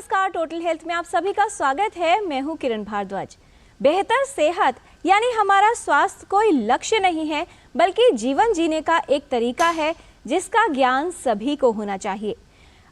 नमस्कार, total health में आप सभी का स्वागत है। मैं हूं किरण भारद्वाज। बेहतर सेहत यानी हमारा स्वास्थ्य कोई लक्ष्य नहीं है, बल्कि जीवन जीने का एक तरीका है जिसका ज्ञान सभी को होना चाहिए।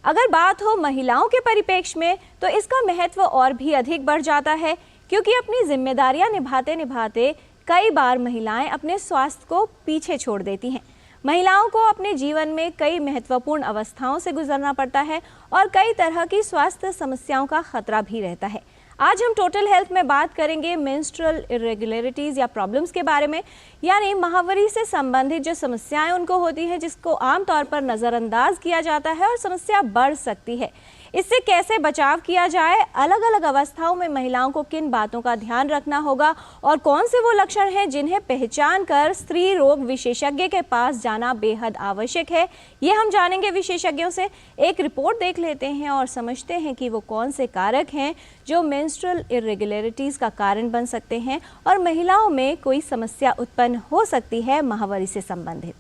अगर बात हो महिलाओं के परिप्रेक्ष्य में तो इसका महत्व और भी अधिक बढ़ जाता है, क्योंकि अपनी जिम्मेदारियां निभाते निभाते कई बार महिलाएं अपने स्वास्थ्य को पीछे छोड़ देती हैं। महिलाओं को अपने जीवन में कई महत्वपूर्ण अवस्थाओं से गुजरना पड़ता है और कई तरह की स्वास्थ्य समस्याओं का खतरा भी रहता है। आज हम टोटल हेल्थ में बात करेंगे मेंस्ट्रुअल इरेगुलरिटीज़ या प्रॉब्लम्स के बारे में, यानी माहवारी से संबंधित जो समस्याएं उनको होती हैं, जिसको आमतौर पर नज़रअंदाज किया जाता है और समस्या बढ़ सकती है। इससे कैसे बचाव किया जाए, अलग अलग अवस्थाओं में महिलाओं को किन बातों का ध्यान रखना होगा और कौन से वो लक्षण हैं जिन्हें पहचान कर स्त्री रोग विशेषज्ञ के पास जाना बेहद आवश्यक है, ये हम जानेंगे विशेषज्ञों से। एक रिपोर्ट देख लेते हैं और समझते हैं कि वो कौन से कारक हैं जो मेंस्ट्रुअल इरेगुलरिटीज़ का कारण बन सकते हैं और महिलाओं में कोई समस्या उत्पन्न हो सकती है माहवारी से संबंधित।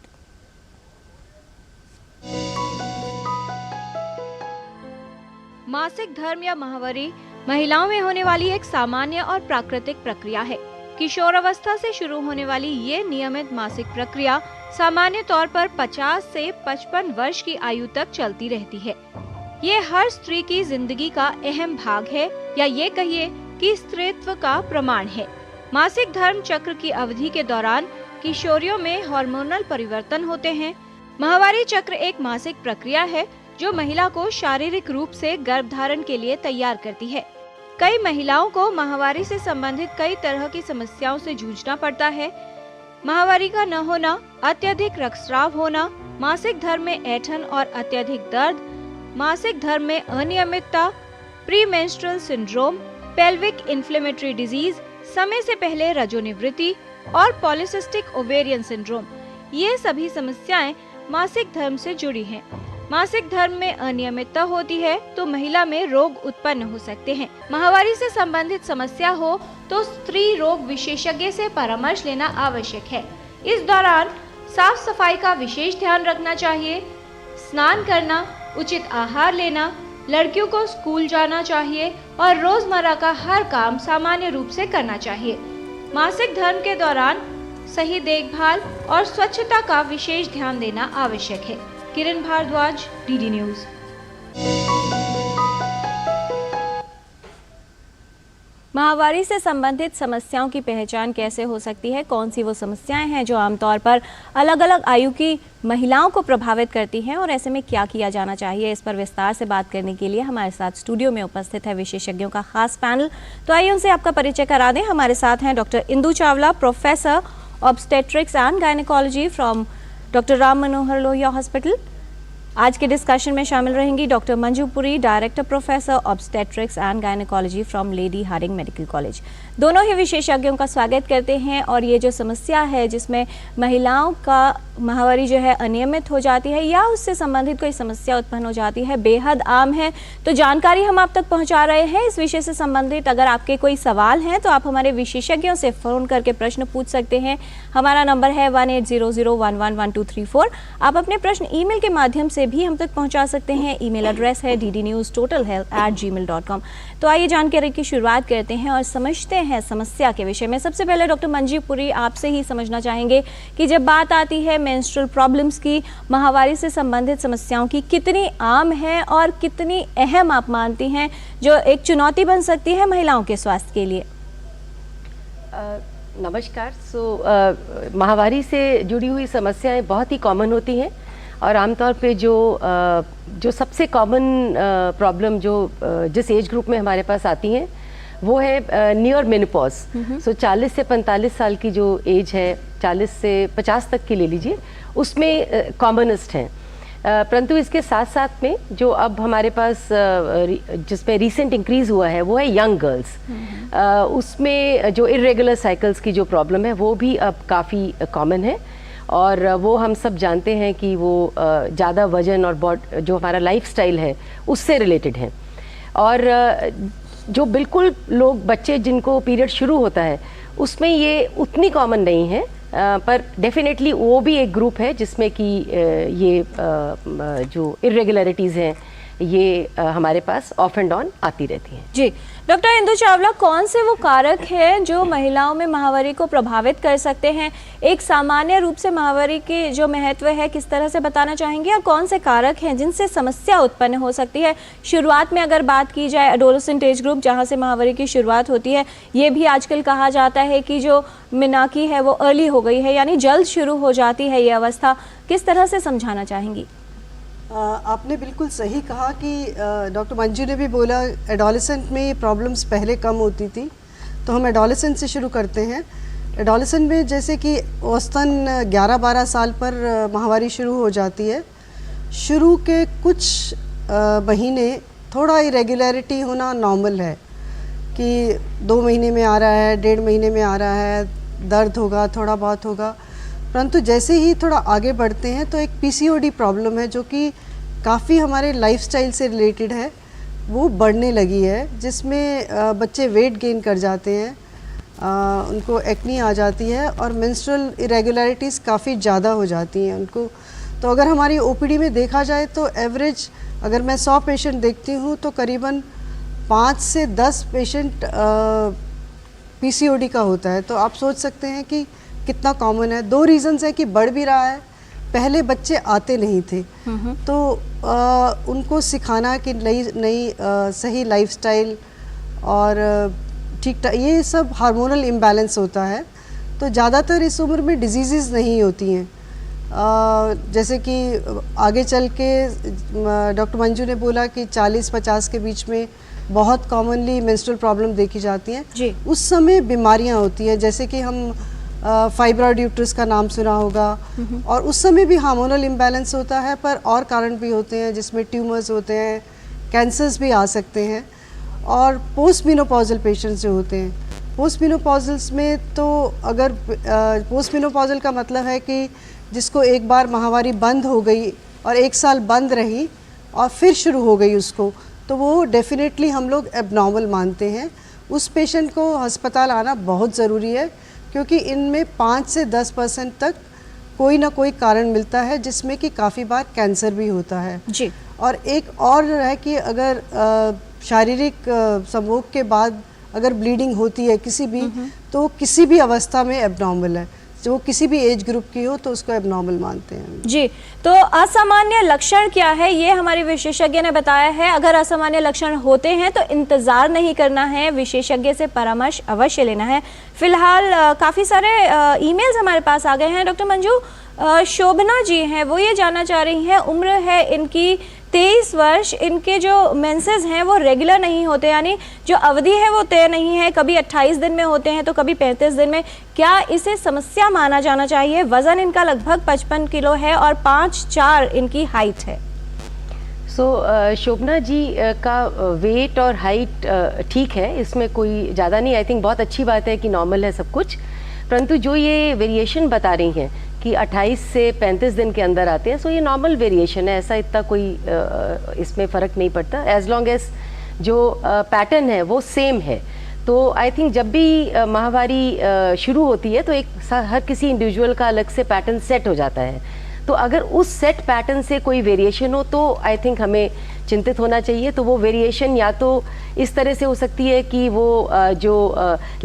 मासिक धर्म या माहवारी महिलाओं में होने वाली एक सामान्य और प्राकृतिक प्रक्रिया है। किशोर अवस्था से शुरू होने वाली ये नियमित मासिक प्रक्रिया सामान्य तौर पर 50 से 55 वर्ष की आयु तक चलती रहती है। ये हर स्त्री की जिंदगी का अहम भाग है, या ये कहिए कि स्त्रीत्व का प्रमाण है। मासिक धर्म चक्र की अवधि के दौरान किशोरियों में हार्मोनल परिवर्तन होते हैं। माहवारी चक्र एक मासिक प्रक्रिया है जो महिला को शारीरिक रूप से गर्भधारण के लिए तैयार करती है। कई महिलाओं को माहवारी से संबंधित कई तरह की समस्याओं से जूझना पड़ता है। माहवारी का न होना, अत्यधिक रक्तस्राव होना, मासिक धर्म में ऐंठन और अत्यधिक दर्द, मासिक धर्म में अनियमितता, premenstrual syndrome, pelvic inflammatory disease, समय से पहले रजोनिवृत्ति और पॉलिसिस्टिक ओवेरियन सिंड्रोम, ये सभी समस्याएं मासिक धर्म से जुड़ी हैं। मासिक धर्म में अनियमितता होती है तो महिला में रोग उत्पन्न हो सकते हैं। माहवारी से संबंधित समस्या हो तो स्त्री रोग विशेषज्ञ से परामर्श लेना आवश्यक है। इस दौरान साफ सफाई का विशेष ध्यान रखना चाहिए। स्नान करना, उचित आहार लेना, लड़कियों को स्कूल जाना चाहिए और रोजमर्रा का हर काम सामान्य रूप से करना चाहिए। मासिक धर्म के दौरान सही देखभाल और स्वच्छता का विशेष ध्यान देना आवश्यक है। किरण भारद्वाज, डीडी न्यूज। माहवारी से संबंधित समस्याओं की पहचान कैसे हो सकती है, कौन सी वो समस्याएं हैं जो आमतौर पर अलग अलग आयु की महिलाओं को प्रभावित करती हैं और ऐसे में क्या किया जाना चाहिए, इस पर विस्तार से बात करने के लिए हमारे साथ स्टूडियो में उपस्थित है विशेषज्ञों का खास पैनल। तो आइए उनसे आपका परिचय करा दें। हमारे साथ हैं doctor Indu Chawla, professor obstetrics and gynaecology from doctor Ram Manohar Lohia hospital. आज के डिस्कशन में शामिल रहेंगी doctor Manju Puri, director professor obstetrics and gynaecology from Lady Hardinge Medical College. दोनों ही विशेषज्ञों का स्वागत करते हैं। और ये जो समस्या है जिसमें महिलाओं का माहवारी जो है अनियमित हो जाती है या उससे संबंधित कोई समस्या उत्पन्न हो जाती है, बेहद आम है। तो जानकारी हम आप तक पहुंचा रहे हैं इस विषय से संबंधित। अगर आपके कोई सवाल हैं तो आप हमारे विशेषज्ञों से फ़ोन करके प्रश्न पूछ सकते हैं। हमारा नंबर है 1800111234। आप अपने प्रश्न ईमेल के माध्यम से भी हम तक पहुंचा सकते हैं। ईमेल एड्रेस है ddnewstotalhealth@gmail.com। तो आइए जानकारी की शुरुआत करते हैं और समझते हैं समस्या के विषय में। सबसे पहले डॉक्टर मंजू पुरी, आपसे ही समझना चाहेंगे कि जब बात आती है मेंस्ट्रुअल प्रॉब्लम्स की, माहवारी से संबंधित समस्याओं की, कितनी आम है और कितनी अहम आप मानती हैं जो एक चुनौती बन सकती है महिलाओं के स्वास्थ्य के लिए? नमस्कार। माहवारी से जुड़ी हुई समस्याएं बहुत ही कॉमन होती हैं और आमतौर पे जो सबसे कॉमन प्रॉब्लम जिस एज ग्रुप में हमारे पास आती हैं वो है नियर मेनोपॉज। 40 से 45 साल की जो एज है, 40 से 50 तक की ले लीजिए, उसमें कॉमनेस्ट हैं। परंतु इसके साथ साथ में जो अब हमारे पास जिसमें रिसेंट इंक्रीज हुआ है वो है यंग गर्ल्स। उसमें जो इरेगुलर साइकिल्स की जो प्रॉब्लम है वो भी अब काफ़ी कॉमन है और वो हम सब जानते हैं कि वो ज़्यादा वजन और जो हमारा लाइफस्टाइल है उससे रिलेटेड है। और जो बिल्कुल बच्चे जिनको पीरियड शुरू होता है उसमें ये उतनी कॉमन नहीं है, पर डेफिनेटली वो भी एक ग्रुप है जिसमें कि ये जो इरेगुलरिटीज़ हैं ये हमारे पास ऑफ एंड ऑन आती रहती हैं। जी डॉक्टर इंदु चावला, कौन से वो कारक हैं जो महिलाओं में माहवारी को प्रभावित कर सकते हैं? एक सामान्य रूप से माहवारी के जो महत्व है किस तरह से बताना चाहेंगे, और कौन से कारक हैं जिनसे समस्या उत्पन्न हो सकती है? शुरुआत में अगर बात की जाए एडोलेसेंट एज ग्रुप जहाँ से माहवारी की शुरुआत होती है, ये भी आजकल कहा जाता है कि जो मिनाकी है वो अर्ली हो गई है, यानी जल्द शुरू हो जाती है ये अवस्था, किस तरह से समझाना चाहेंगी? आपने बिल्कुल सही कहा कि डॉक्टर मंजू ने भी बोला एडोलेसेंट में ये प्रॉब्लम्स पहले कम होती थी, तो हम एडोलेसेंट से शुरू करते हैं। एडोलेसेंट में जैसे कि औसतन 11-12 साल पर माहवारी शुरू हो जाती है। शुरू के कुछ महीने थोड़ा इरेगुलरिटी होना नॉर्मल है कि 2 महीने में आ रहा है, 1.5 महीने में आ रहा है, दर्द होगा, थोड़ा बहुत होगा, परंतु जैसे ही थोड़ा आगे बढ़ते हैं तो एक पीसीओडी प्रॉब्लम है जो कि काफ़ी हमारे लाइफस्टाइल से रिलेटेड है, वो बढ़ने लगी है, जिसमें बच्चे वेट गेन कर जाते हैं, उनको एक्नी आ जाती है और मेंस्ट्रुअल इरेगुलरिटीज़ काफ़ी ज़्यादा हो जाती हैं उनको। तो अगर हमारी ओपीडी में देखा जाए तो एवरेज अगर मैं 100 पेशेंट देखती हूँ तो करीबन 5 से 10 पेशेंट पीसीओडी का होता है। तो आप सोच सकते हैं कि कितना कॉमन है। 2 रीज़न्स है कि बढ़ भी रहा है, पहले बच्चे आते नहीं थे तो उनको सिखाना कि नई सही लाइफस्टाइल और ठीक ये सब हार्मोनल इम्बैलेंस होता है, तो ज़्यादातर इस उम्र में डिजीज़ नहीं होती हैं। जैसे कि आगे चल के डॉक्टर मंजू ने बोला कि 40-50 के बीच में बहुत कॉमनली मेंस्ट्रुअल प्रॉब्लम देखी जाती हैं। उस समय बीमारियां होती हैं, जैसे कि हम फाइब्रॉइड यूट्रस का नाम सुना होगा, और उस समय भी हार्मोनल इम्बैलेंस होता है, पर और कारण भी होते हैं जिसमें ट्यूमर्स होते हैं, कैंसर्स भी आ सकते हैं। और पोस्ट मेनोपॉजल पेशेंट्स जो होते हैं, पोस्ट मेनोपॉजल्स में तो अगर पोस्ट मेनोपॉजल का मतलब है कि जिसको एक बार माहवारी बंद हो गई और 1 साल बंद रही और फिर शुरू हो गई उसको, तो वो डेफिनेटली हम लोग एबनॉर्मल मानते हैं। उस पेशेंट को अस्पताल आना बहुत ज़रूरी है, क्योंकि इनमें 5 से 10% तक कोई ना कोई कारण मिलता है, जिसमें कि काफ़ी बार कैंसर भी होता है जी। और एक और है कि अगर शारीरिक संभोग के बाद अगर ब्लीडिंग होती है किसी भी, तो किसी भी अवस्था में एबनॉर्मल है, जो किसी भी एज ग्रुप की हो तो उसको एबनॉर्मल मानते हैं जी। तो असामान्य लक्षण क्या है, ये हमारे विशेषज्ञ ने बताया है। अगर असामान्य लक्षण होते हैं तो इंतजार नहीं करना है, विशेषज्ञ से परामर्श अवश्य लेना है। फिलहाल काफ़ी सारे ईमेल्स हमारे पास आ गए हैं। डॉक्टर मंजू, शोभना जी हैं, वो ये जानना चाह रही हैं, उम्र है इनकी 23 वर्ष, इनके जो मेंसेस हैं वो रेगुलर नहीं होते, यानी जो अवधि है वो तय नहीं है, कभी 28 दिन में होते हैं तो कभी 35 दिन में। क्या इसे समस्या माना जाना चाहिए? वज़न इनका लगभग 55 किलो है और 5'4" इनकी हाइट है। शोभना जी का वेट और हाइट ठीक है, इसमें कोई ज़्यादा नहीं, आई थिंक बहुत अच्छी बात है कि नॉर्मल है सब कुछ। परंतु जो ये वेरिएशन बता रही हैं कि 28 से 35 दिन के अंदर आते हैं, सो ये नॉर्मल वेरिएशन है, ऐसा इतना कोई इसमें फ़र्क नहीं पड़ता, एज लॉन्ग एज जो पैटर्न है वो सेम है। तो आई थिंक जब भी माहवारी शुरू होती है तो एक हर किसी इंडिविजुअल का अलग से पैटर्न सेट हो जाता है, तो अगर उस सेट पैटर्न से कोई वेरिएशन हो तो आई थिंक हमें चिंतित होना चाहिए। तो वो वेरिएशन या तो इस तरह से हो सकती है कि वो जो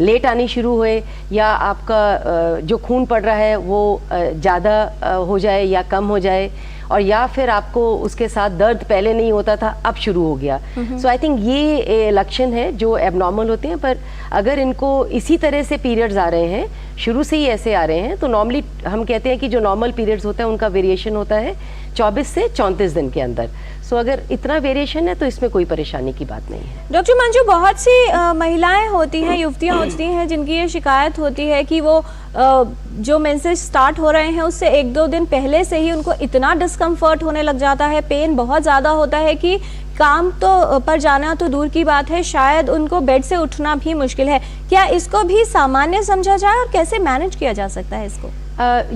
लेट आनी शुरू हुए, या आपका जो खून पड़ रहा है वो ज़्यादा हो जाए या कम हो जाए, और या फिर आपको उसके साथ दर्द पहले नहीं होता था अब शुरू हो गया। सो आई थिंक ये लक्षण है जो एबनॉर्मल होते हैं। पर अगर इनको इसी तरह से पीरियड्स आ रहे हैं, शुरू से ही ऐसे आ रहे हैं, तो नॉर्मली हम कहते हैं कि जो नॉर्मल पीरियड्स होता है उनका वेरिएशन होता है 24 से 34 दिन के अंदर। सो अगर इतना वेरिएशन है तो इसमें कोई परेशानी की बात नहीं है। डॉक्टर मंजू, बहुत सी महिलाएं होती हैं, युवतियां होती हैं जिनकी ये शिकायत होती है कि वो जो मेंसेस स्टार्ट हो रहे हैं उससे 1-2 दिन पहले से ही उनको इतना डिस्कम्फर्ट होने लग जाता है, पेन बहुत ज़्यादा होता है कि काम तो पर जाना तो दूर की बात है, शायद उनको बेड से उठना भी मुश्किल है। क्या इसको भी सामान्य समझा जाए और कैसे मैनेज किया जा सकता है इसको?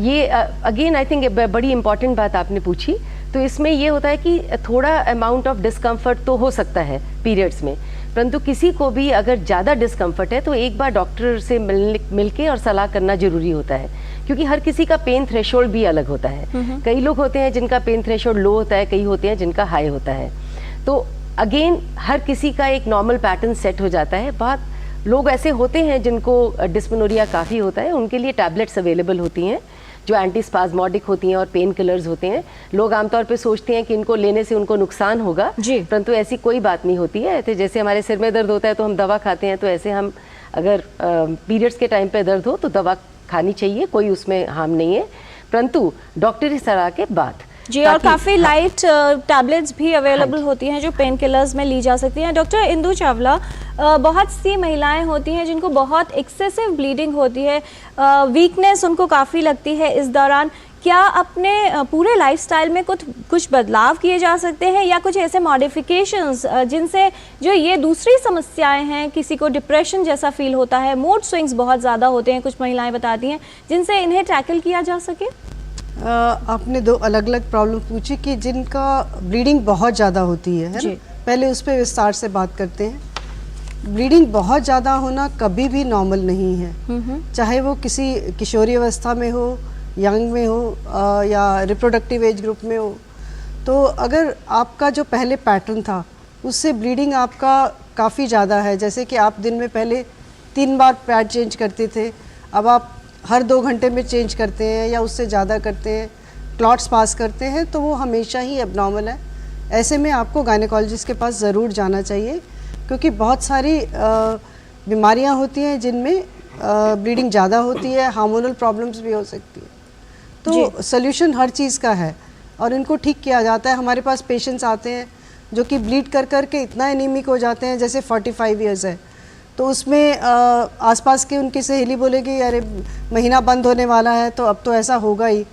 ये अगेन आई थिंक बड़ी इंपॉर्टेंट बात आपने पूछी। तो इसमें ये होता है कि थोड़ा अमाउंट ऑफ डिस्कम्फर्ट तो हो सकता है पीरियड्स में, परंतु किसी को भी अगर ज़्यादा डिस्कम्फर्ट है तो एक बार डॉक्टर से मिलके और सलाह करना ज़रूरी होता है, क्योंकि हर किसी का पेन थ्रेशोल्ड भी अलग होता है। कई लोग होते हैं जिनका पेन थ्रेशोल्ड लो होता है, कई होते हैं जिनका हाई होता है। तो अगेन हर किसी का एक नॉर्मल पैटर्न सेट हो जाता है। बहुत लोग ऐसे होते हैं जिनको डिस्मेनोरिया काफ़ी होता है, उनके लिए टैबलेट्स अवेलेबल होती हैं जो एंटीस्पाज्मोडिक होती हैं और पेन किलर्स होते हैं। लोग आमतौर पे सोचते हैं कि इनको लेने से उनको नुकसान होगा, परंतु ऐसी कोई बात नहीं होती है। तो जैसे हमारे सिर में दर्द होता है तो हम दवा खाते हैं, तो ऐसे हम अगर पीरियड्स के टाइम पे दर्द हो तो दवा खानी चाहिए, कोई उसमें हार्म नहीं है, परंतु डॉक्टरी सलाह के बाद। जी, और काफ़ी लाइट टैबलेट्स भी अवेलेबल होती हैं जो पेन किलर्स में ली जा सकती हैं। डॉक्टर इंदु चावला, बहुत सी महिलाएं होती हैं जिनको बहुत एक्सेसिव ब्लीडिंग होती है, वीकनेस उनको काफ़ी लगती है इस दौरान। क्या अपने पूरे लाइफस्टाइल में कुछ बदलाव किए जा सकते हैं या कुछ ऐसे मॉडिफिकेशंस जिनसे जो ये दूसरी समस्याएं हैं, किसी को डिप्रेशन जैसा फील होता है, मूड स्विंग्स बहुत ज़्यादा होते हैं, कुछ महिलाएं बताती हैं, जिनसे इन्हें टैकल किया जा सके? आपने दो अलग अलग प्रॉब्लम पूछी कि जिनका ब्लीडिंग बहुत ज़्यादा होती है ना? पहले उस पर विस्तार से बात करते हैं। ब्लीडिंग बहुत ज़्यादा होना कभी भी नॉर्मल नहीं है, चाहे वो किसी किशोरी अवस्था में हो, यंग में हो या रिप्रोडक्टिव एज ग्रुप में हो। तो अगर आपका जो पहले पैटर्न था उससे ब्लीडिंग आपका काफ़ी ज़्यादा है, जैसे कि आप दिन में पहले 3 बार पैड चेंज करते थे, अब आप हर 2 घंटे में चेंज करते हैं या उससे ज़्यादा करते हैं, क्लॉट्स पास करते हैं, तो वो हमेशा ही एबनॉर्मल है। ऐसे में आपको गायनेकोलॉजिस्ट के पास ज़रूर जाना चाहिए, क्योंकि बहुत सारी बीमारियां होती हैं जिनमें ब्लीडिंग ज़्यादा होती है, हार्मोनल प्रॉब्लम्स भी हो सकती है। तो सल्यूशन हर चीज़ का है और इनको ठीक किया जाता है। हमारे पास पेशेंट्स आते हैं जो कि ब्लीड कर कर के इतना एनीमिक हो जाते हैं, जैसे 45 ईयर्स है, तो उसमें आसपास की उनकी सहेली बोलेगी अरे महीना बंद होने वाला है तो अब तो ऐसा होगा ही,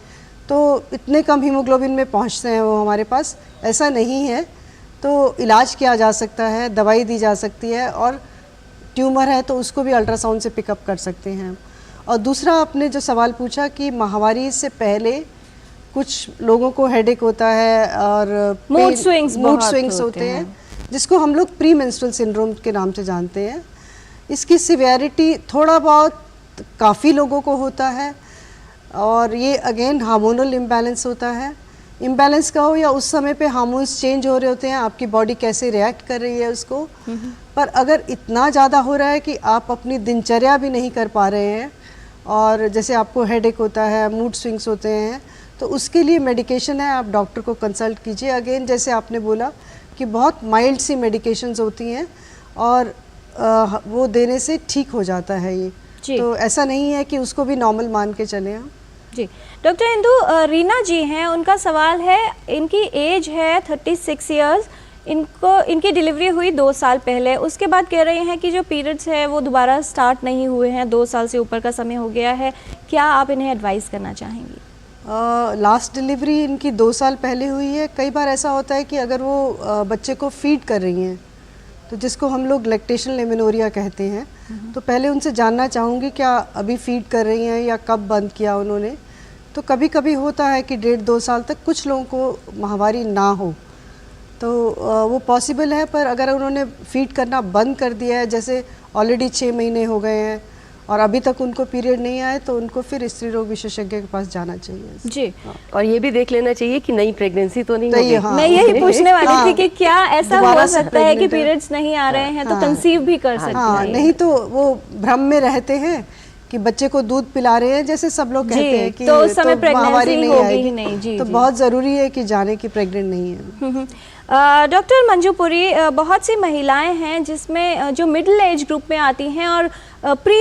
तो इतने कम हीमोग्लोबिन में पहुंचते हैं वो हमारे पास। ऐसा नहीं है, तो इलाज किया जा सकता है, दवाई दी जा सकती है, और ट्यूमर है तो उसको भी अल्ट्रासाउंड से पिकअप कर सकते हैं। और दूसरा आपने जो सवाल पूछा कि माहवारी से पहले कुछ लोगों को हेडेक होता है और मूड स्विंग्स होते हैं, जिसको हम लोग प्री मेंस्ट्रुअल सिंड्रोम के नाम से जानते हैं। इसकी सिवियरिटी थोड़ा बहुत काफ़ी लोगों को होता है, और ये अगेन हार्मोनल इम्बैलेंस होता है। इम्बैलेंस का हो या उस समय पे हार्मोन्स चेंज हो रहे होते हैं, आपकी बॉडी कैसे रिएक्ट कर रही है उसको। पर अगर इतना ज़्यादा हो रहा है कि आप अपनी दिनचर्या भी नहीं कर पा रहे हैं, और जैसे आपको हेडेक होता है, मूड स्विंग्स होते हैं, तो उसके लिए मेडिकेशन है, आप डॉक्टर को कंसल्ट कीजिए। अगेन जैसे आपने बोला कि बहुत माइल्ड सी मेडिकेशंस होती हैं और वो देने से ठीक हो जाता है ये। तो ऐसा नहीं है कि उसको भी नॉर्मल मान के चले हम। जी, डॉक्टर इंदु, रीना जी हैं, उनका सवाल है, इनकी एज है 36 इयर्स, इनकी डिलीवरी हुई 2 साल पहले, उसके बाद कह रहे हैं कि जो पीरियड्स है वो दोबारा स्टार्ट नहीं हुए हैं, 2 साल से ऊपर का समय हो गया है, क्या आप इन्हें एडवाइस करना चाहेंगी? लास्ट डिलीवरी इनकी 2 साल पहले हुई है। कई बार ऐसा होता है कि अगर वो बच्चे को फीड कर रही हैं, तो जिसको हम लोग लैक्टेशनल एमेनोरिया कहते हैं, तो पहले उनसे जानना चाहूँगी क्या अभी फीड कर रही हैं या कब बंद किया उन्होंने। तो कभी कभी होता है कि 1.5-2 साल तक कुछ लोगों को माहवारी ना हो, तो वो पॉसिबल है। पर अगर उन्होंने फीड करना बंद कर दिया है, जैसे ऑलरेडी 6 महीने हो गए हैं और अभी तक उनको पीरियड नहीं आए, तो उनको फिर स्त्री रोग विशेषज्ञ के पास जाना चाहिए जी। और ये भी देख लेना चाहिए कि नई प्रेगनेंसी तो नहीं होगी। मैं यही पूछने वाली थी कि क्या ऐसा हो सकता है कि पीरियड्स नहीं आ रहे हैं तो कंसीव भी कर सकते हैं? नहीं तो वो भ्रम में रहते हैं कि बच्चे को दूध पिला रहे हैं, जैसे सब लोग कहते हैं कि तो उस समय माहवारी नहीं आएगी, नहीं। तो बहुत ज़रूरी है कि जाने की प्रेग्नेंट नहीं है। डॉक्टर मंजू पुरी, बहुत सी महिलाएं हैं जिसमें जो मिडिल एज ग्रुप में आती हैं और प्री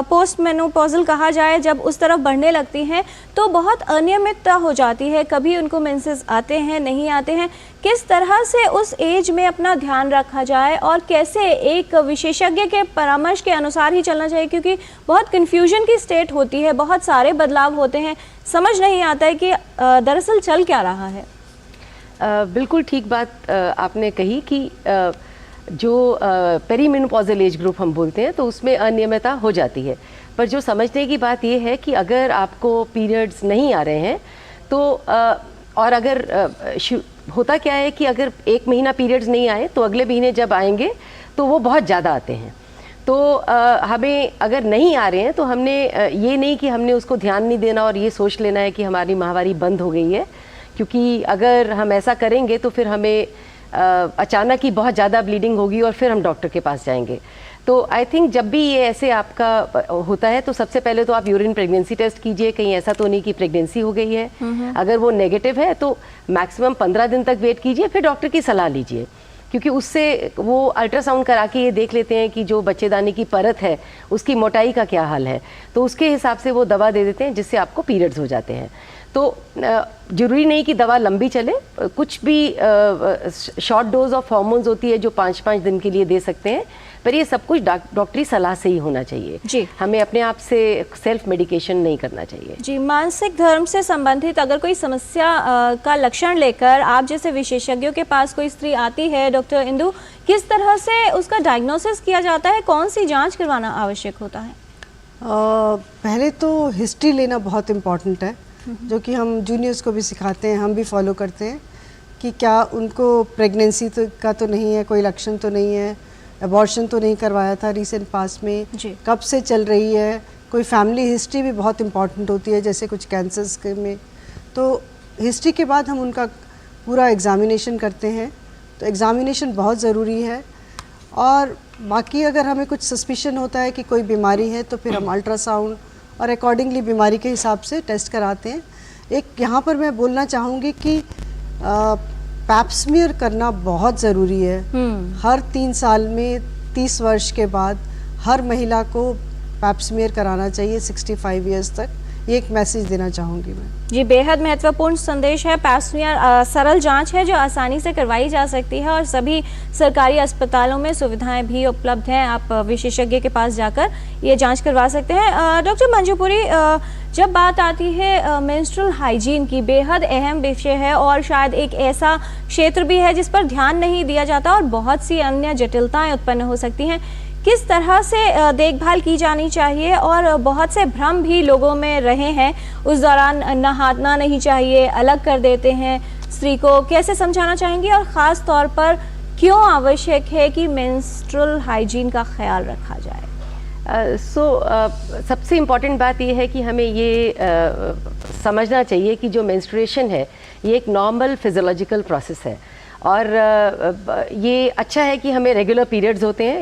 पोस्ट मेनोपॉजल कहा जाए, जब उस तरफ बढ़ने लगती हैं तो बहुत अनियमितता हो जाती है, कभी उनको मेंसेस आते हैं, नहीं आते हैं। किस तरह से उस एज में अपना ध्यान रखा जाए और कैसे एक विशेषज्ञ के परामर्श के अनुसार ही चलना चाहिए, क्योंकि बहुत कन्फ्यूजन की स्टेट होती है, बहुत सारे बदलाव होते हैं, समझ नहीं आता है कि दरअसल चल क्या रहा है। बिल्कुल ठीक बात आपने कही कि जो पेरीमेनोपॉजल एज ग्रुप हम बोलते हैं तो उसमें अनियमितता हो जाती है। पर जो समझने की बात ये है कि अगर आपको पीरियड्स नहीं आ रहे हैं तो और अगर होता क्या है कि अगर 1 महीना पीरियड्स नहीं आए तो अगले महीने जब आएंगे तो वो बहुत ज़्यादा आते हैं। तो हमें अगर नहीं आ रहे हैं तो हमने ये नहीं कि हमने उसको ध्यान नहीं देना और ये सोच लेना है कि हमारी माहवारी बंद हो गई है, क्योंकि अगर हम ऐसा करेंगे तो फिर हमें अचानक ही बहुत ज़्यादा ब्लीडिंग होगी और फिर हम डॉक्टर के पास जाएंगे। तो आई थिंक जब भी ये ऐसे आपका होता है तो सबसे पहले तो आप यूरिन प्रेगनेंसी टेस्ट कीजिए, कहीं ऐसा तो नहीं कि प्रेगनेंसी हो गई है। अगर वो नेगेटिव है तो मैक्सिमम 15 दिन तक वेट कीजिए, फिर डॉक्टर की सलाह लीजिए, क्योंकि उससे वो अल्ट्रासाउंड करा के ये देख लेते हैं कि जो बच्चेदानी की परत है उसकी मोटाई का क्या हाल है, तो उसके हिसाब से वो दवा दे देते हैं जिससे आपको पीरियड्स हो जाते हैं। तो जरूरी नहीं कि दवा लंबी चले, कुछ भी शॉर्ट डोज ऑफ हार्मोन्स होती है जो 5-5 दिन के लिए दे सकते हैं, पर ये सब कुछ डॉक्टरी सलाह से ही होना चाहिए जी। हमें अपने आप से सेल्फ मेडिकेशन नहीं करना चाहिए जी। मानसिक धर्म से संबंधित अगर कोई समस्या का लक्षण लेकर आप जैसे विशेषज्ञों के पास कोई स्त्री आती है डॉक्टर इंदु, किस तरह से उसका डायग्नोसिस किया जाता है, कौन सी जांच करवाना आवश्यक होता है? पहले तो हिस्ट्री लेना बहुत इम्पॉर्टेंट है, जो कि हम जूनियर्स को भी सिखाते हैं, हम भी फॉलो करते हैं कि क्या उनको प्रेगनेंसी का तो नहीं है, कोई लक्षण तो नहीं है, अबॉर्शन तो नहीं करवाया था रिसेंट पास में, कब से चल रही है, कोई फैमिली हिस्ट्री भी बहुत इम्पॉर्टेंट होती है जैसे कुछ कैंसर्स के में। तो हिस्ट्री के बाद हम उनका पूरा एग्ज़ामिनेशन करते हैं, तो एग्ज़ामिनेशन बहुत ज़रूरी है। और बाकी अगर हमें कुछ सस्पिशन होता है कि कोई बीमारी है तो फिर हम अल्ट्रासाउंड और अकॉर्डिंगली बीमारी के हिसाब से टेस्ट कराते हैं। एक यहाँ पर मैं बोलना चाहूँगी कि पैप स्मीयर करना बहुत ज़रूरी है। हर 3 साल में 30 वर्ष के बाद हर महिला को पैप स्मीयर कराना चाहिए 65 ईयर्स तक। ये एक मैसेज देना चाहूँगी मैं। जी, बेहद महत्वपूर्ण संदेश है। पैप स्मीयर सरल जांच है जो आसानी से करवाई जा सकती है और सभी सरकारी अस्पतालों में सुविधाएं भी उपलब्ध हैं। आप विशेषज्ञ के पास जाकर ये जांच करवा सकते हैं। डॉक्टर मंजूपुरी, जब बात आती है मेंस्ट्रुअल हाइजीन की, बेहद अहम विषय है और शायद एक ऐसा क्षेत्र भी है जिस पर ध्यान नहीं दिया जाता और बहुत सी अन्य जटिलताएं उत्पन्न हो सकती हैं। किस तरह से देखभाल की जानी चाहिए? और बहुत से भ्रम भी लोगों में रहे हैं, उस दौरान नहाना नहीं चाहिए, अलग कर देते हैं स्त्री को, कैसे समझाना चाहेंगे? और ख़ास तौर पर क्यों आवश्यक है कि मेंस्ट्रुअल हाइजीन का ख्याल रखा जाए? सबसे इम्पॉर्टेंट बात यह है कि हमें ये समझना चाहिए कि जो मेंस्ट्रुएशन है ये एक नॉर्मल फिजियोलॉजिकल प्रोसेस है और ये अच्छा है कि हमें रेगुलर पीरियड्स होते हैं।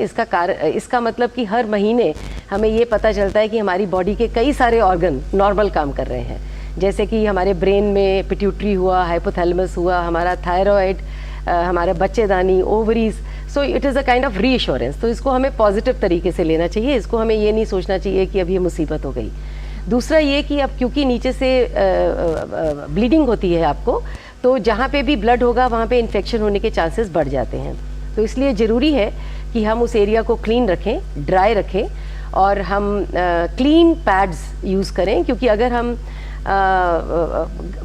इसका मतलब कि हर महीने हमें ये पता चलता है कि हमारी बॉडी के कई सारे ऑर्गन नॉर्मल काम कर रहे हैं, जैसे कि हमारे ब्रेन में पिट्यूटरी हुआ, हाइपोथैलेमस हुआ, हमारा थायराइड, हमारे बच्चेदानी, ovaries. So it is a kind of reassurance. तो इसको हमें पॉजिटिव तरीके से लेना चाहिए, इसको हमें ये नहीं सोचना चाहिए कि अब ये मुसीबत हो गई। दूसरा ये कि अब क्योंकि नीचे से ब्लीडिंग होती है आपको, तो जहाँ पे भी ब्लड होगा वहाँ पे इन्फेक्शन होने के चांसेस बढ़ जाते हैं। तो इसलिए ज़रूरी है कि हम उस एरिया को क्लीन रखें, ड्राई रखें और हम क्लीन पैड्स यूज़ करें, क्योंकि अगर हम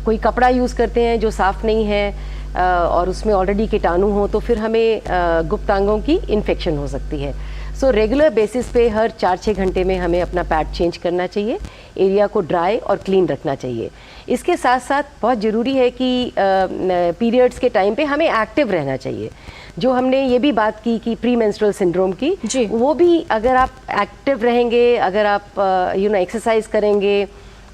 कोई कपड़ा यूज़ करते हैं जो साफ़ नहीं है और उसमें ऑलरेडी कीटाणु हो, तो फिर हमें गुप्तांगों की इन्फेक्शन हो सकती है। सो रेगुलर बेसिस पे हर 4-6 घंटे में हमें अपना पैड चेंज करना चाहिए, एरिया को ड्राई और क्लीन रखना चाहिए। इसके साथ साथ बहुत ज़रूरी है कि पीरियड्स के टाइम पे हमें एक्टिव रहना चाहिए। जो हमने ये भी बात की कि प्री मेंस्ट्रुअल सिंड्रोम की, वो भी अगर आप एक्टिव रहेंगे, अगर आप एक्सरसाइज करेंगे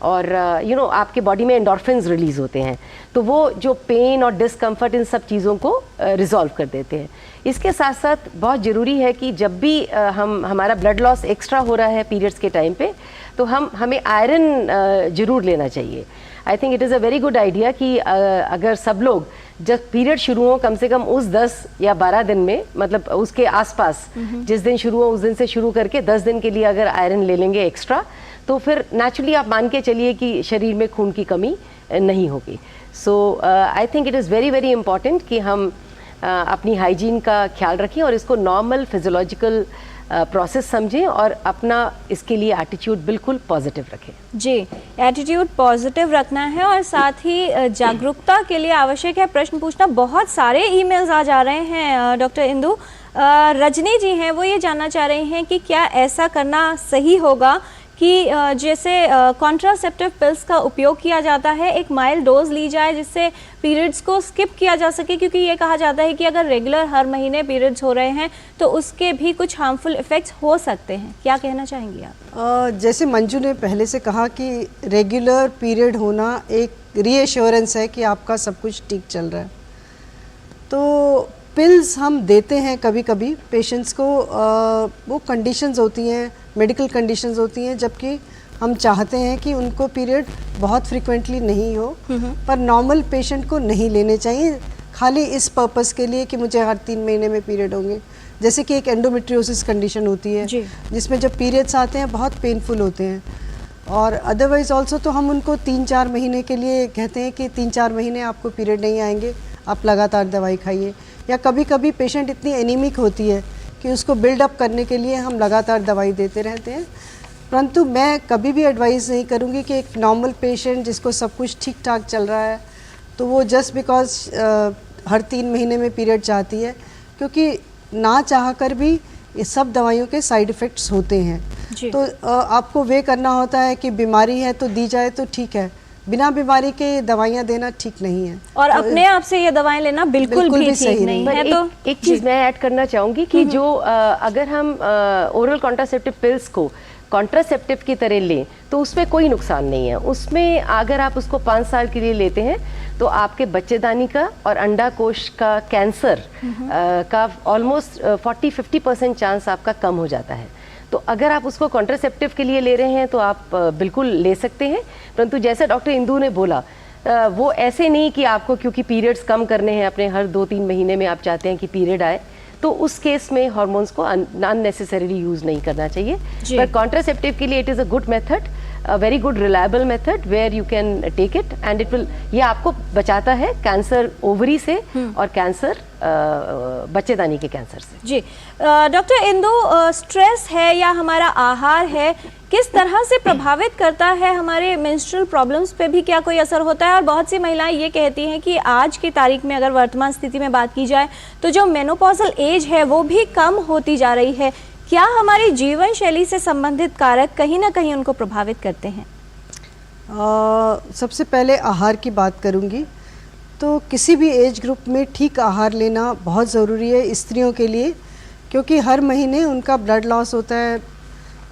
और आपके बॉडी में एंडोर्फिन्स रिलीज़ होते हैं, तो वो जो पेन और डिस्कम्फर्ट इन सब चीज़ों को रिजॉल्व कर देते हैं। इसके साथ साथ बहुत ज़रूरी है कि जब भी हमारा ब्लड लॉस एक्स्ट्रा हो रहा है पीरियड्स के टाइम पे, तो हमें आयरन ज़रूर लेना चाहिए। आई think it is a very good idea कि अगर सब लोग जब पीरियड शुरू हो कम से कम उस 10 या 12 दिन में, मतलब उसके आसपास जिस दिन शुरू हो उस दिन से शुरू करके 10 दिन के लिए अगर आयरन ले लेंगे एक्स्ट्रा, तो फिर नेचुरली आप मान के चलिए कि शरीर में खून की कमी नहीं होगी। So I think it is very very important कि हम अपनी हाइजीन का ख्याल रखें और इसको नॉर्मल फिजियोलॉजिकल प्रोसेस समझें और अपना इसके लिए एटीट्यूड बिल्कुल पॉजिटिव रखें। जी, एटीट्यूड पॉजिटिव रखना है और साथ ही जागरूकता के लिए आवश्यक है प्रश्न पूछना। बहुत सारे ईमेल्स आ जा रहे हैं डॉक्टर इंदु। रजनी जी हैं, वो ये जानना चाह रही हैं कि क्या ऐसा करना सही होगा कि जैसे कॉन्ट्रासेप्टिव पिल्स का उपयोग किया जाता है, एक माइल्ड डोज ली जाए जिससे पीरियड्स को स्किप किया जा सके, क्योंकि ये कहा जाता है कि अगर रेगुलर हर महीने पीरियड्स हो रहे हैं तो उसके भी कुछ हार्मफुल इफ़ेक्ट्स हो सकते हैं। क्या कहना चाहेंगी आप? जैसे मंजू ने पहले से कहा कि रेगुलर पीरियड होना एक रीएश्योरेंस है कि आपका सब कुछ ठीक चल रहा है। तो पिल्स हम देते हैं कभी कभी पेशेंट्स को, वो कंडीशंस होती हैं, मेडिकल कंडीशंस होती हैं, जबकि हम चाहते हैं कि उनको पीरियड बहुत फ्रिक्वेंटली नहीं हो, पर नॉर्मल पेशेंट को नहीं लेने चाहिए खाली इस पर्पस के लिए कि मुझे हर 3 महीने में पीरियड होंगे। जैसे कि एक एंडोमेट्रियोसिस कंडीशन होती है जिसमें जब पीरियड्स आते हैं बहुत पेनफुल होते हैं, और अदरवाइज़ ऑल्सो तो हम उनको 3-4 महीने के लिए कहते हैं कि 3-4 महीने आपको पीरियड नहीं आएंगे, आप लगातार दवाई खाइए। या कभी कभी पेशेंट इतनी एनीमिक होती है कि उसको बिल्डअप करने के लिए हम लगातार दवाई देते रहते हैं। परंतु मैं कभी भी एडवाइस नहीं करूँगी कि एक नॉर्मल पेशेंट जिसको सब कुछ ठीक ठाक चल रहा है तो वो जस्ट बिकॉज हर 3 महीने में पीरियड चाहती है, क्योंकि ना चाह कर भी ये सब दवाइयों के साइड इफ़ेक्ट्स होते हैं। तो आपको वे करना होता है कि बीमारी है तो दी जाए तो ठीक है, बिना बीमारी के दवाइयाँ देना ठीक नहीं है, और तो अपने आप से ये दवाएं लेना बिल्कुल भी ठीक नहीं है। तो एक चीज़ मैं ऐड करना चाहूँगी कि जो अगर हम ओरल कॉन्ट्रासेप्टिव पिल्स को कॉन्ट्रासेप्टिव की तरह लें तो उसमें कोई नुकसान नहीं है। उसमें अगर आप उसको 5 साल के लिए लेते हैं तो आपके बच्चेदानी का और अंडाकोश का कैंसर का ऑलमोस्ट 40-50% चांस आपका कम हो जाता है। तो अगर आप उसको कॉन्ट्रासेप्टिव के लिए ले रहे हैं तो आप बिल्कुल ले सकते हैं, परंतु जैसे डॉक्टर इंदू ने बोला वो ऐसे नहीं कि आपको क्योंकि पीरियड्स कम करने हैं अपने हर 2-3 महीने में आप चाहते हैं कि पीरियड आए, तो उस केस में हार्मोन्स को अननेसेसरीली यूज नहीं करना चाहिए। पर कॉन्ट्रासेप्टिव के लिए it is a good method, a very good reliable method where you can take it and it will, ये आपको बचाता है कैंसर ओवरी से और कैंसर बच्चेदानी के कैंसर से। जी डॉक्टर इंदु, स्ट्रेस है या हमारा आहार है किस तरह से प्रभावित करता है हमारे मेंस्ट्रुअल प्रॉब्लम्स पे भी, क्या कोई असर होता है? और बहुत सी महिलाएं ये कहती हैं कि आज की तारीख में अगर वर्तमान स्थिति में बात की जाए तो जो मेनोपॉजल एज है वो भी कम होती जा रही है। क्या हमारी जीवन शैली से संबंधित कारक कहीं ना कहीं उनको प्रभावित करते हैं? सबसे पहले आहार की बात करूंगी तो किसी भी एज ग्रुप में ठीक आहार लेना बहुत ज़रूरी है स्त्रियों के लिए, क्योंकि हर महीने उनका ब्लड लॉस होता है,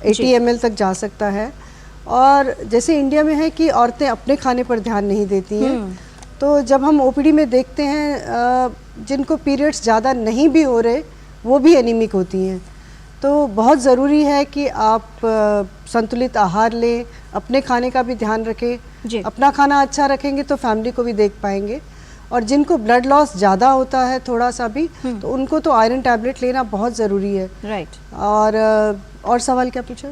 80 ml तक जा सकता है। और जैसे इंडिया में है कि औरतें अपने खाने पर ध्यान नहीं देती हैं, तो जब हम ओपीडी में देखते हैं जिनको पीरियड्स ज़्यादा नहीं भी हो रहे वो भी एनीमिक होती हैं। तो बहुत ज़रूरी है कि आप संतुलित आहार लें, अपने खाने का भी ध्यान रखें। अपना खाना अच्छा रखेंगे तो फैमिली को भी देख पाएंगे। और जिनको ब्लड लॉस ज़्यादा होता है थोड़ा सा भी, तो उनको तो आयरन टैबलेट लेना बहुत ज़रूरी है। राइट। और सवाल क्या पूछा?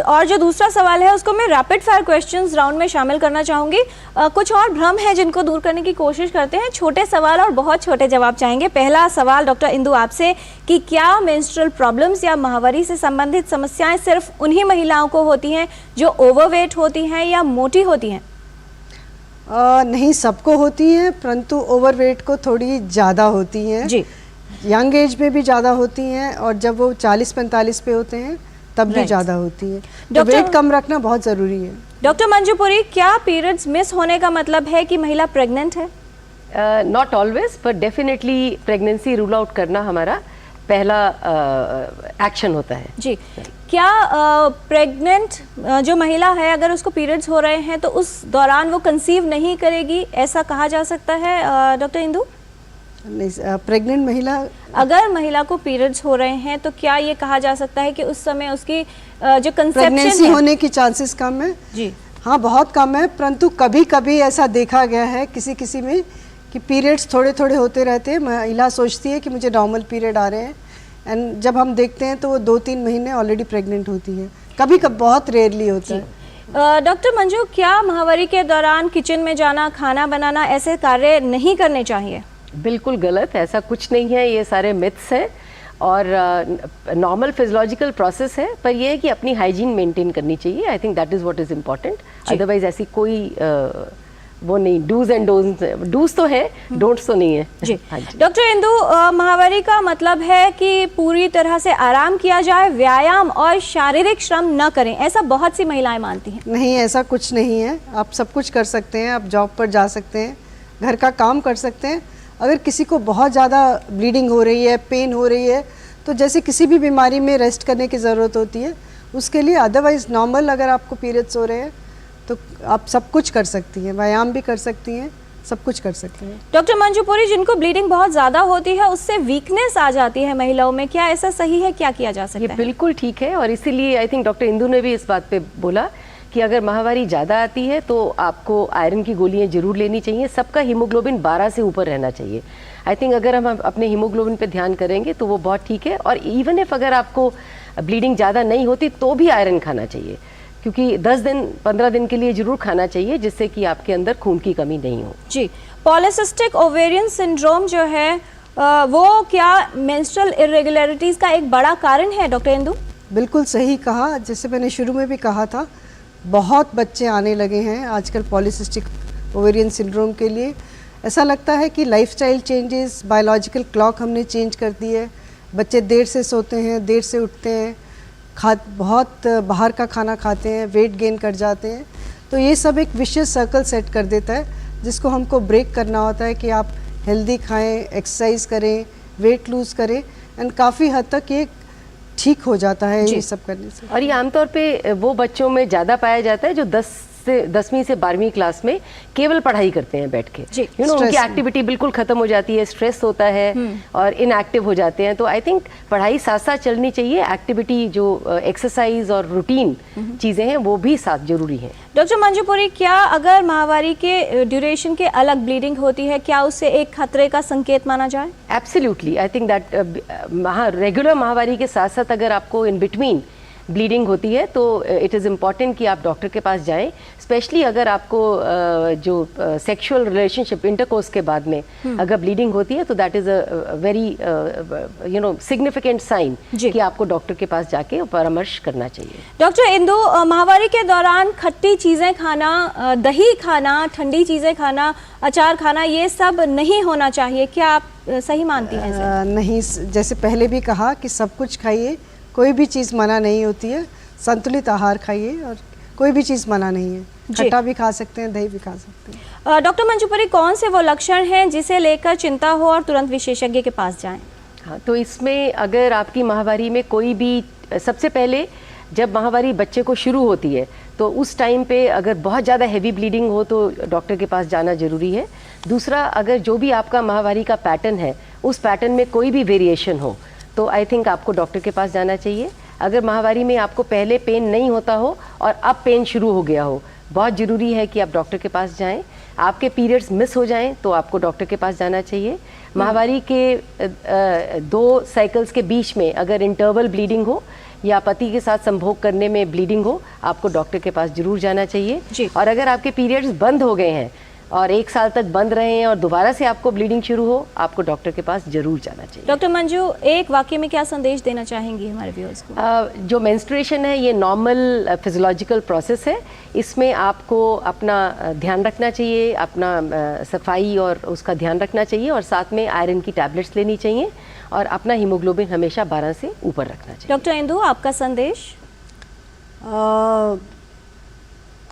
और जो दूसरा सवाल है उसको मैं रैपिड फायर क्वेश्चंस राउंड में शामिल करना चाहूँगी। कुछ और भ्रम है जिनको दूर करने की कोशिश करते हैं। छोटे सवाल और बहुत छोटे जवाब चाहेंगे। पहला सवाल डॉक्टर इंदु आपसे कि क्या मेंस्ट्रुअल प्रॉब्लम्स या माहवारी से संबंधित समस्याएं सिर्फ उन्हीं महिलाओं को होती हैं जो ओवरवेट होती हैं या मोटी होती हैं? नहीं, सबको होती हैं, परंतु ओवरवेट को थोड़ी ज़्यादा होती हैं जी। यंग एज में भी ज़्यादा होती हैं और जब वो 40-45 पे होते हैं तब भी ज़्यादा होती है। तो वेट कम रखना बहुत ज़रूरी है। डॉक्टर मंजूपुरी, क्या पीरियड्स मिस होने का मतलब है कि महिला प्रेग्नेंट है? नॉट ऑलवेज, पर डेफिनेटली प्रेगनेंसी रूल आउट करना हमारा पहला एक्शन होता है जी। क्या प्रेग्नेंट जो महिला है अगर उसको पीरियड्स हो रहे हैं तो उस दौरान वो कंसीव नहीं करेगी, ऐसा कहा जा सकता है डॉक्टर इंदु? नहीं, प्रेग्नेंट महिला, अगर महिला को पीरियड्स हो रहे हैं तो क्या ये कहा जा सकता है कि उस समय उसकी जो कंसेप्शन है होने की चांसेस कम है? जी हाँ, बहुत कम है, परंतु कभी कभी ऐसा देखा गया है किसी में कि पीरियड्स थोड़े थोड़े होते रहते हैं। महिला सोचती है कि मुझे नॉर्मल पीरियड आ रहे हैं, एंड जब हम देखते हैं तो वो 2-3 महीने ऑलरेडी प्रेग्नेंट होती है। कभी बहुत रेयरली होता है। डॉक्टर मंजू, क्या माहवारी के दौरान किचन में जाना, खाना बनाना, ऐसे कार्य नहीं करने चाहिए? बिल्कुल गलत, ऐसा कुछ नहीं है, ये सारे मिथ्स हैं और नॉर्मल फिजियोलॉजिकल प्रोसेस है, पर यह है कि अपनी हाइजीन मेंटेन करनी चाहिए। I think that is what is important. Otherwise ऐसी कोई वो नहीं, डूज एंड डोंट्स, डूज तो है, डोंट्स तो नहीं है जी। डॉक्टर इंदु, माहवारी का मतलब है कि पूरी तरह से आराम किया जाए, व्यायाम और शारीरिक श्रम न करें, ऐसा बहुत सी महिलाएं मानती हैं। नहीं, ऐसा कुछ नहीं है। आप सब कुछ कर सकते हैं, आप जॉब पर जा सकते हैं, घर का काम कर सकते हैं। अगर किसी को बहुत ज़्यादा ब्लीडिंग हो रही है, पेन हो रही है, तो जैसे किसी भी बीमारी में रेस्ट करने की ज़रूरत होती है उसके लिए। अदरवाइज़ नॉर्मल अगर आपको पीरियड्स हो रहे हैं तो आप सब कुछ कर सकती हैं, व्यायाम भी कर सकती हैं, सब कुछ कर सकेंगे। डॉक्टर मंजू पुरी, जिनको ब्लीडिंग बहुत ज़्यादा होती है उससे वीकनेस आ जाती है महिलाओं में, क्या ऐसा सही है, क्या किया जा सकता है? ये बिल्कुल ठीक है, और इसीलिए आई थिंक डॉक्टर इंदु ने भी इस बात पे बोला कि अगर माहवारी ज़्यादा आती है तो आपको आयरन की गोलियां जरूर लेनी चाहिए। सबका हीमोग्लोबिन 12 से ऊपर रहना चाहिए। आई थिंक अगर हम अपने हीमोग्लोबिन पे ध्यान करेंगे तो वो बहुत ठीक है। और इवन इफ अगर आपको ब्लीडिंग ज़्यादा नहीं होती तो भी आयरन खाना चाहिए, क्योंकि 10 दिन 15 दिन के लिए जरूर खाना चाहिए, जिससे कि आपके अंदर खून की कमी नहीं हो। जी, पॉलिसिस्टिक ओवेरियन सिंड्रोम जो है वो क्या मेंस्ट्रुअल इरेगुलरिटीज़ का एक बड़ा कारण है डॉक्टर इंदु? बिल्कुल सही कहा, जैसे मैंने शुरू में भी कहा था, बहुत बच्चे आने लगे हैं आजकल पॉलिसिस्टिक ओवेरियन सिंड्रोम के लिए। ऐसा लगता है कि लाइफस्टाइल चेंजेस, बायोलॉजिकल क्लॉक हमने चेंज कर दी है, बच्चे देर से सोते हैं, देर से उठते हैं, बहुत बाहर का खाना खाते हैं, वेट गेन कर जाते हैं। तो ये सब एक विशियस सर्कल सेट कर देता है, जिसको हमको ब्रेक करना होता है कि आप हेल्दी खाएं, एक्सरसाइज करें, वेट लूज़ करें, एंड काफ़ी हद तक ये ठीक हो जाता है ये सब करने से। और ये आमतौर पे वो बच्चों में ज़्यादा पाया जाता है जो 10वीं से 12वीं क्लास में केवल पढ़ाई करते हैं बैठ के। उनकी एक्टिविटी बिल्कुल खत्म हो जाती है, स्ट्रेस होता है और इनएक्टिव हो जाते हैं। तो आई थिंक पढ़ाई साथ साथ चलनी चाहिए, एक्टिविटी जो एक्सरसाइज और रूटीन चीज़ें हैं वो भी साथ जरूरी है। डॉक्टर मंजू पुरी, क्या अगर माहवारी के ड्यूरेशन के अलग ब्लीडिंग होती है, क्या उससे एक खतरे का संकेत माना जाए? Absolutely, I think that regular माहवारी के साथ साथ अगर आपको इन बिटवीन ब्लीडिंग होती है तो इट इज़ इम्पॉर्टेंट कि आप डॉक्टर के पास जाएं, स्पेशली अगर आपको जो सेक्सुअल रिलेशनशिप इंटरकोर्स के बाद में अगर ब्लीडिंग होती है तो that is a very significant sign कि आपको डॉक्टर के पास जाके परामर्श करना चाहिए। डॉक्टर इंदु, माहवारी के दौरान खट्टी चीज़ें खाना, दही खाना, ठंडी चीज़ें खाना, अचार खाना, ये सब नहीं होना चाहिए, क्या आप सही मानती हैं? नहीं, जैसे पहले भी कहा कि सब कुछ खाइए, कोई भी चीज़ मना नहीं होती है, संतुलित आहार खाइए और कोई भी चीज़ मना नहीं है, खट्टा भी खा सकते हैं, दही भी खा सकते हैं। डॉक्टर मंजू पुरी, कौन से वो लक्षण हैं जिसे लेकर चिंता हो और तुरंत विशेषज्ञ के पास जाएं? हाँ, तो इसमें अगर आपकी माहवारी में कोई भी, सबसे पहले जब माहवारी बच्चे को शुरू होती है तो उस टाइम पे अगर बहुत ज़्यादा हैवी ब्लीडिंग हो तो डॉक्टर के पास जाना ज़रूरी है। दूसरा, अगर जो भी आपका माहवारी का पैटर्न है उस पैटर्न में कोई भी वेरिएशन हो तो आई थिंक आपको डॉक्टर के पास जाना चाहिए। अगर माहवारी में आपको पहले पेन नहीं होता हो और अब पेन शुरू हो गया हो, बहुत ज़रूरी है कि आप डॉक्टर के पास जाएं। आपके पीरियड्स मिस हो जाएं तो आपको डॉक्टर के पास जाना चाहिए। माहवारी के 2 साइकिल्स के बीच में अगर इंटरवल ब्लीडिंग हो या पति के साथ संभोग करने में ब्लीडिंग हो, आपको डॉक्टर के पास जरूर जाना चाहिए। और अगर आपके पीरियड्स बंद हो गए हैं और 1 साल तक बंद रहे हैं और दोबारा से आपको ब्लीडिंग शुरू हो, आपको डॉक्टर के पास जरूर जाना चाहिए। डॉक्टर मंजू, एक वाक्य में क्या संदेश देना चाहेंगी हमारे व्यूअर्स को? जो मेंस्ट्रुएशन है ये नॉर्मल फिजियोलॉजिकल प्रोसेस है, इसमें आपको अपना ध्यान रखना चाहिए, अपना सफाई और उसका ध्यान रखना चाहिए, और साथ में आयरन की टैबलेट्स लेनी चाहिए और अपना हीमोग्लोबिन हमेशा 12 से ऊपर रखना चाहिए। डॉक्टर इंदु, आपका संदेश?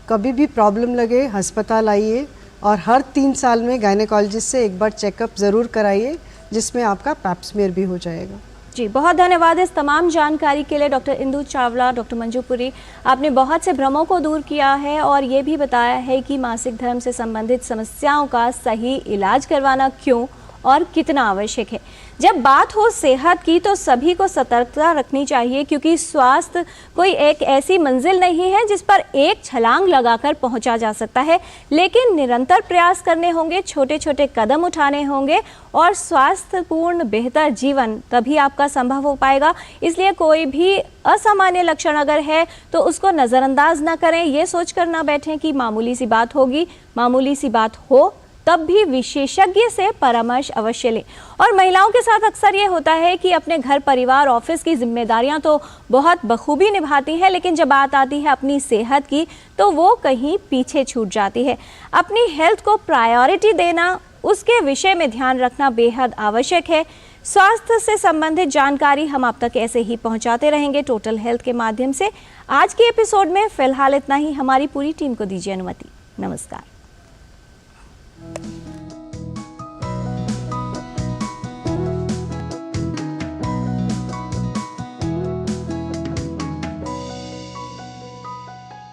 कभी भी प्रॉब्लम लगे अस्पताल आइए और हर 3 साल में गायनेकोलॉजिस्ट से एक बार चेकअप ज़रूर कराइए, जिसमें आपका पैप स्मीयर भी हो जाएगा। जी, बहुत धन्यवाद इस तमाम जानकारी के लिए डॉक्टर इंदु चावला। डॉक्टर मंजू पुरी, आपने बहुत से भ्रमों को दूर किया है और ये भी बताया है कि मासिक धर्म से संबंधित समस्याओं का सही इलाज करवाना क्यों और कितना आवश्यक है। जब बात हो सेहत की तो सभी को सतर्कता रखनी चाहिए, क्योंकि स्वास्थ्य कोई एक ऐसी मंजिल नहीं है जिस पर एक छलांग लगाकर पहुंचा जा सकता है, लेकिन निरंतर प्रयास करने होंगे, छोटे छोटे कदम उठाने होंगे और स्वास्थ्यपूर्ण बेहतर जीवन तभी आपका संभव हो पाएगा। इसलिए कोई भी असामान्य लक्षण अगर है तो उसको नज़रअंदाज ना करें, ये सोचकर ना बैठें कि मामूली सी बात होगी। मामूली सी बात हो तब भी विशेषज्ञ से परामर्श अवश्य लें। और महिलाओं के साथ अक्सर ये होता है कि अपने घर, परिवार, ऑफिस की जिम्मेदारियां तो बहुत बखूबी निभाती हैं, लेकिन जब बात आती है अपनी सेहत की तो वो कहीं पीछे छूट जाती है। अपनी हेल्थ को प्रायोरिटी देना, उसके विषय में ध्यान रखना बेहद आवश्यक है। स्वास्थ्य से संबंधित जानकारी हम आप तक ऐसे ही पहुंचाते रहेंगे टोटल हेल्थ के माध्यम से। आज के एपिसोड में फिलहाल इतना ही। हमारी पूरी टीम को दीजिए अनुमति। नमस्कार।